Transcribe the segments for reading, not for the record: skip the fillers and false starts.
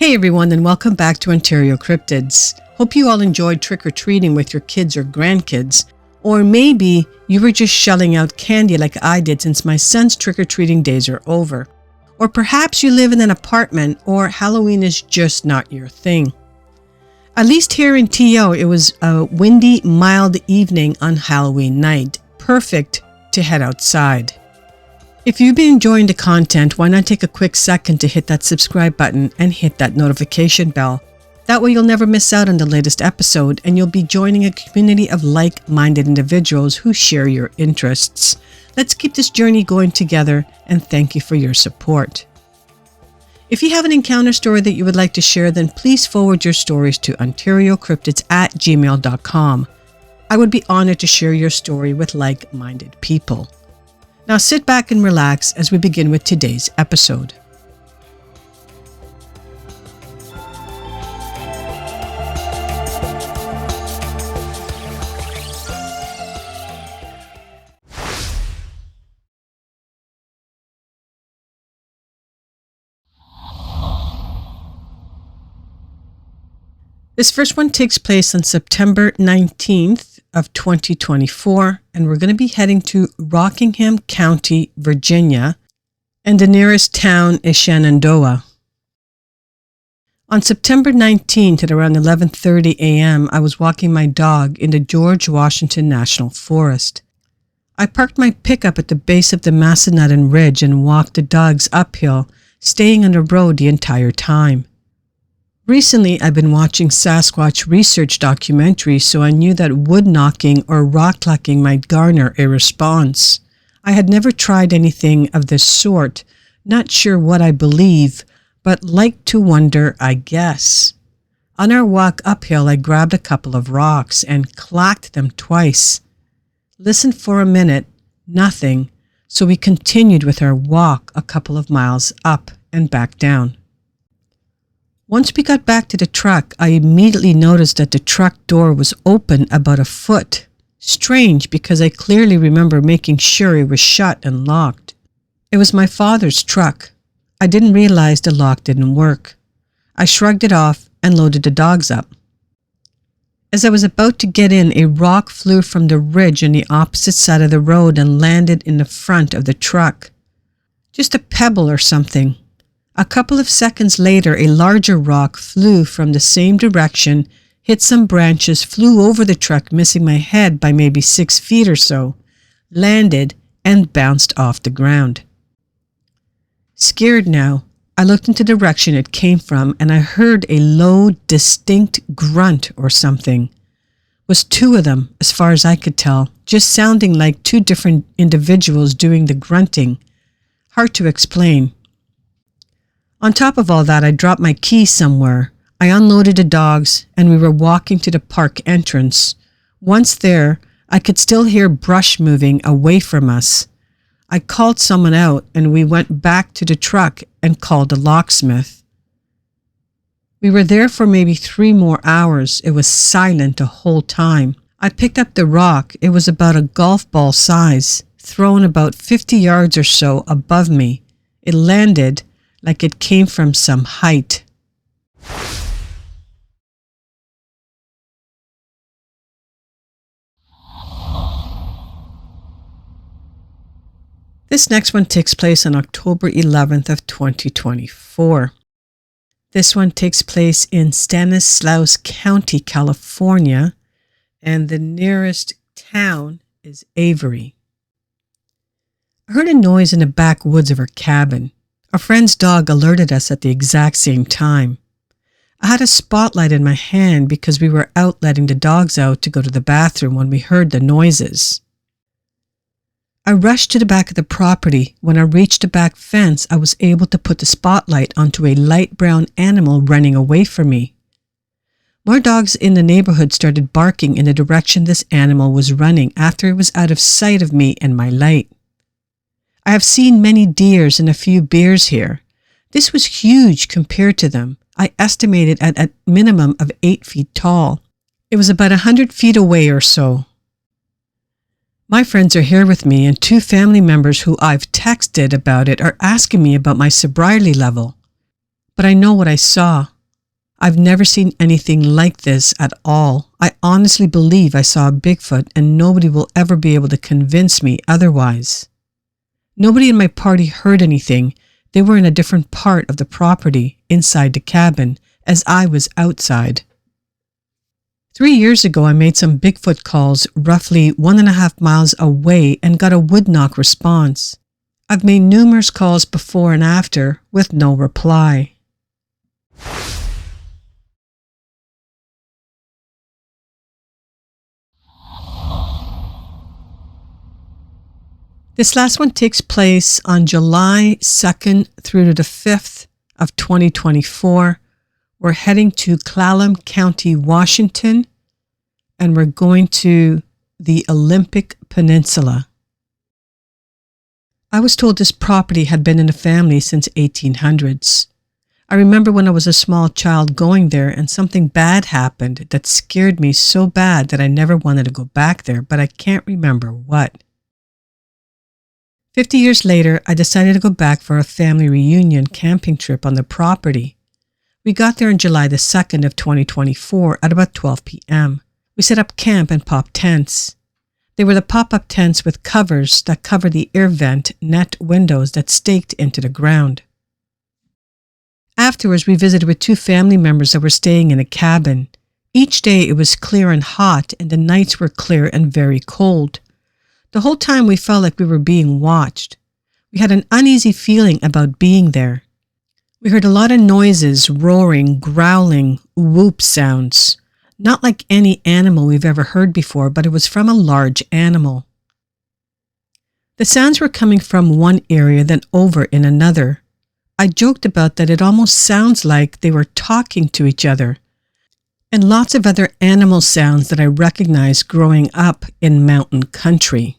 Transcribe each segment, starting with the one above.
Hey everyone, and welcome back to Ontario Cryptids. Hope you all enjoyed trick-or-treating with your kids or grandkids, or maybe you were just shelling out candy like I did since my son's trick-or-treating days are over. Or perhaps you live in an apartment or Halloween is just not your thing. At least here in TO, it was a windy, mild evening on Halloween night, perfect to head outside. If you've been enjoying the content, why not take a quick second to hit that subscribe button and hit that notification bell. That way you'll never miss out on the latest episode and you'll be joining a community of like-minded individuals who share your interests. Let's keep this journey going together, and thank you for your support. If you have an encounter story that you would like to share, then please forward your stories to OntarioCryptids@gmail.com. I would be honored to share your story with like-minded people. Now sit back and relax as we begin with today's episode. This first one takes place on September 19th of 2024, and we're going to be heading to Rockingham County, Virginia, and the nearest town is Shenandoah. On September 19th at around 11:30 a.m., I was walking my dog in the George Washington National Forest. I parked my pickup at the base of the Massanutten Ridge and walked the dogs uphill, staying on the road the entire time. Recently, I've been watching Sasquatch research documentaries, so I knew that wood knocking or rock clucking might garner a response. I had never tried anything of this sort, not sure what I believe, but like to wonder, I guess. On our walk uphill, I grabbed a couple of rocks and clacked them twice. Listened for a minute, nothing, so we continued with our walk a couple of miles up and back down. Once we got back to the truck, I immediately noticed that the truck door was open about a foot. Strange, because I clearly remember making sure it was shut and locked. It was my father's truck. I didn't realize the lock didn't work. I shrugged it off and loaded the dogs up. As I was about to get in, a rock flew from the ridge on the opposite side of the road and landed in the front of the truck. Just a pebble or something. A couple of seconds later, a larger rock flew from the same direction, hit some branches, flew over the truck, missing my head by maybe 6 feet or so, landed, and bounced off the ground. Scared now, I looked into the direction it came from, and I heard a low, distinct grunt or something. It was 2 of them, as far as I could tell, just sounding like 2 different individuals doing the grunting. Hard to explain. On top of all that, I dropped my keys somewhere. I unloaded the dogs, and we were walking to the park entrance. Once there, I could still hear brush moving away from us. I called someone out, and we went back to the truck and called the locksmith. We were there for maybe 3 more hours. It was silent the whole time. I picked up the rock. It was about a golf ball size, thrown about 50 yards or so above me. It landed like it came from some height. This next one takes place on October 11th of 2024. This one takes place in Stanislaus County, California, and the nearest town is Avery. I heard a noise in the backwoods of our cabin. A friend's dog alerted us at the exact same time. I had a spotlight in my hand because we were out letting the dogs out to go to the bathroom when we heard the noises. I rushed to the back of the property. When I reached the back fence, I was able to put the spotlight onto a light brown animal running away from me. More dogs in the neighborhood started barking in the direction this animal was running after it was out of sight of me and my light. I have seen many deers and a few bears here. This was huge compared to them. I estimated at a minimum of 8 feet tall. It was about 100 feet away or so. My friends are here with me, and 2 family members who I've texted about it are asking me about my sobriety level. But I know what I saw. I've never seen anything like this at all. I honestly believe I saw a Bigfoot and nobody will ever be able to convince me otherwise. Nobody in my party heard anything. They were in a different part of the property, inside the cabin, as I was outside. 3 years ago, I made some Bigfoot calls roughly 1.5 miles away and got a wood knock response. I've made numerous calls before and after with no reply. This last one takes place on July 2nd through to the 5th of 2024. We're heading to Clallam County, Washington, and we're going to the Olympic Peninsula. I was told this property had been in the family since 1800s. I remember when I was a small child going there and something bad happened that scared me so bad that I never wanted to go back there, but I can't remember what. 50 years later, I decided to go back for a family reunion camping trip on the property. We got there on July the 2nd of 2024 at about 12 p.m. We set up camp and popped tents. They were the pop-up tents with covers that cover the air vent net windows that staked into the ground. Afterwards, we visited with 2 family members that were staying in a cabin. Each day it was clear and hot, and the nights were clear and very cold. The whole time we felt like we were being watched. We had an uneasy feeling about being there. We heard a lot of noises, roaring, growling, whoop sounds. Not like any animal we've ever heard before, but it was from a large animal. The sounds were coming from one area, then over in another. I joked about that it almost sounds like they were talking to each other. And lots of other animal sounds that I recognized growing up in mountain country.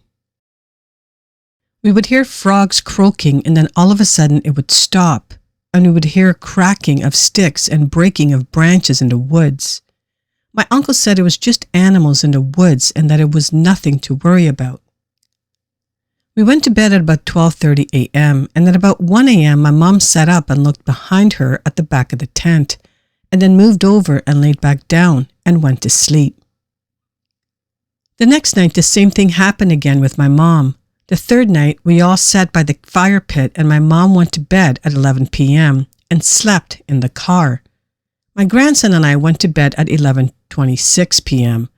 We would hear frogs croaking, and then all of a sudden it would stop, and we would hear cracking of sticks and breaking of branches in the woods. My uncle said it was just animals in the woods and that it was nothing to worry about. We went to bed at about 12:30 a.m. and at about 1 a.m. my mom sat up and looked behind her at the back of the tent and then moved over and laid back down and went to sleep. The next night the same thing happened again with my mom. The third night we all sat by the fire pit and my mom went to bed at 11 p.m. and slept in the car. My grandson and I went to bed at 11:26 p.m.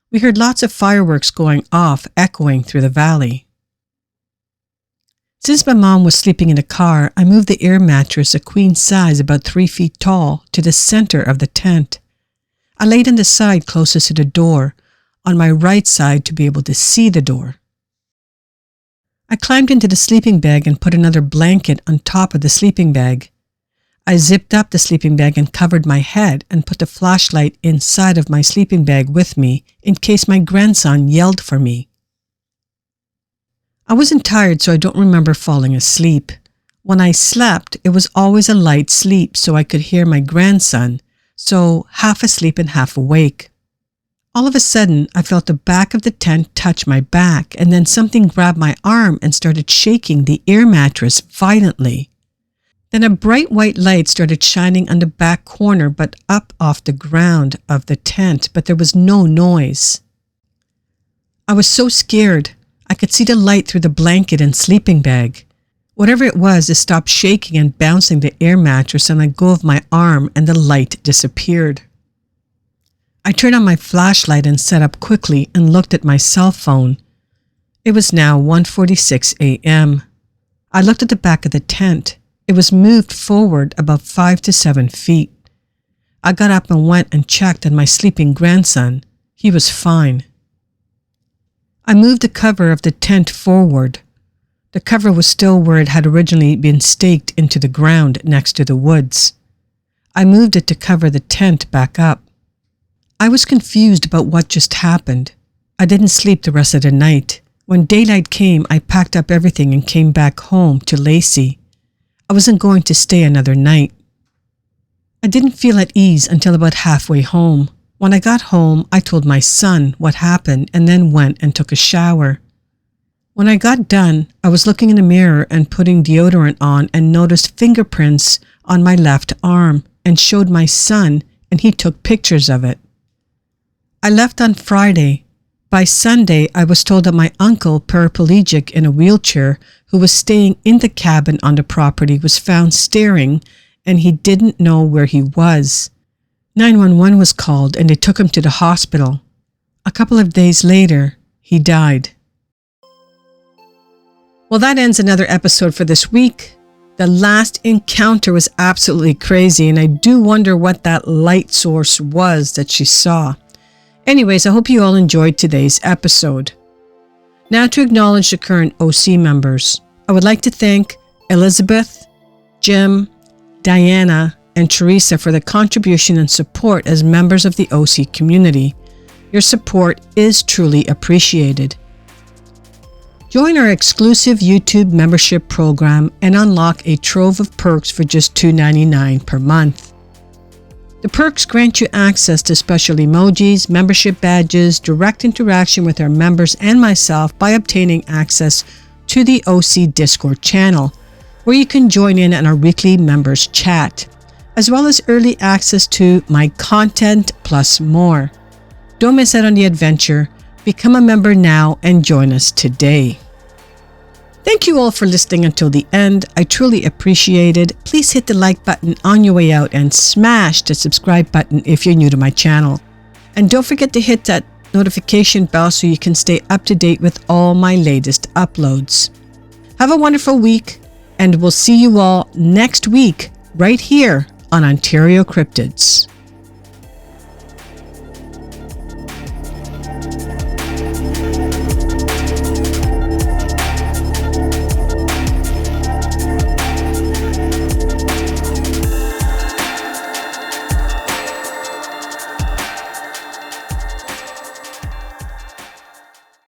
We heard lots of fireworks going off, echoing through the valley. Since my mom was sleeping in the car, I moved the air mattress, a queen size about 3 feet tall, to the center of the tent. I laid on the side closest to the door, on my right side to be able to see the door. I climbed into the sleeping bag and put another blanket on top of the sleeping bag. I zipped up the sleeping bag and covered my head and put the flashlight inside of my sleeping bag with me in case my grandson yelled for me. I wasn't tired, so I don't remember falling asleep. When I slept, it was always a light sleep so I could hear my grandson, so half asleep and half awake. All of a sudden, I felt the back of the tent touch my back, and then something grabbed my arm and started shaking the air mattress violently. Then a bright white light started shining on the back corner but up off the ground of the tent, but there was no noise. I was so scared. I could see the light through the blanket and sleeping bag. Whatever it was, it stopped shaking and bouncing the air mattress and let go of my arm and the light disappeared. I turned on my flashlight and sat up quickly and looked at my cell phone. It was now 1:46 a.m. I looked at the back of the tent. It was moved forward about 5 to 7 feet. I got up and went and checked on my sleeping grandson. He was fine. I moved the cover of the tent forward. The cover was still where it had originally been staked into the ground next to the woods. I moved it to cover the tent back up. I was confused about what just happened. I didn't sleep the rest of the night. When daylight came, I packed up everything and came back home to Lacey. I wasn't going to stay another night. I didn't feel at ease until about halfway home. When I got home, I told my son what happened and then went and took a shower. When I got done, I was looking in the mirror and putting deodorant on and noticed fingerprints on my left arm. and showed my son, and he took pictures of it. I left on Friday. By Sunday, I was told that my uncle, paraplegic in a wheelchair, who was staying in the cabin on the property, was found staring, and he didn't know where he was. 911 was called, and they took him to the hospital. A couple of days later, he died. Well, that ends another episode for this week. The last encounter was absolutely crazy, and I do wonder what that light source was that she saw. Anyways, I hope you all enjoyed today's episode. Now to acknowledge the current OC members, I would like to thank Elizabeth, Jim, Diana, and Teresa for the contribution and support as members of the OC community. Your support is truly appreciated. Join our exclusive YouTube membership program and unlock a trove of perks for just $2.99 per month. The perks grant you access to special emojis, membership badges, direct interaction with our members and myself by obtaining access to the OC Discord channel, where you can join in on our weekly members chat, as well as early access to my content plus more. Don't miss out on the adventure. Become a member now and join us today. Thank you all for listening until the end. I truly appreciate it. Please hit the like button on your way out and smash the subscribe button if you're new to my channel. And don't forget to hit that notification bell so you can stay up to date with all my latest uploads. Have a wonderful week, and we'll see you all next week right here on Ontario Cryptids.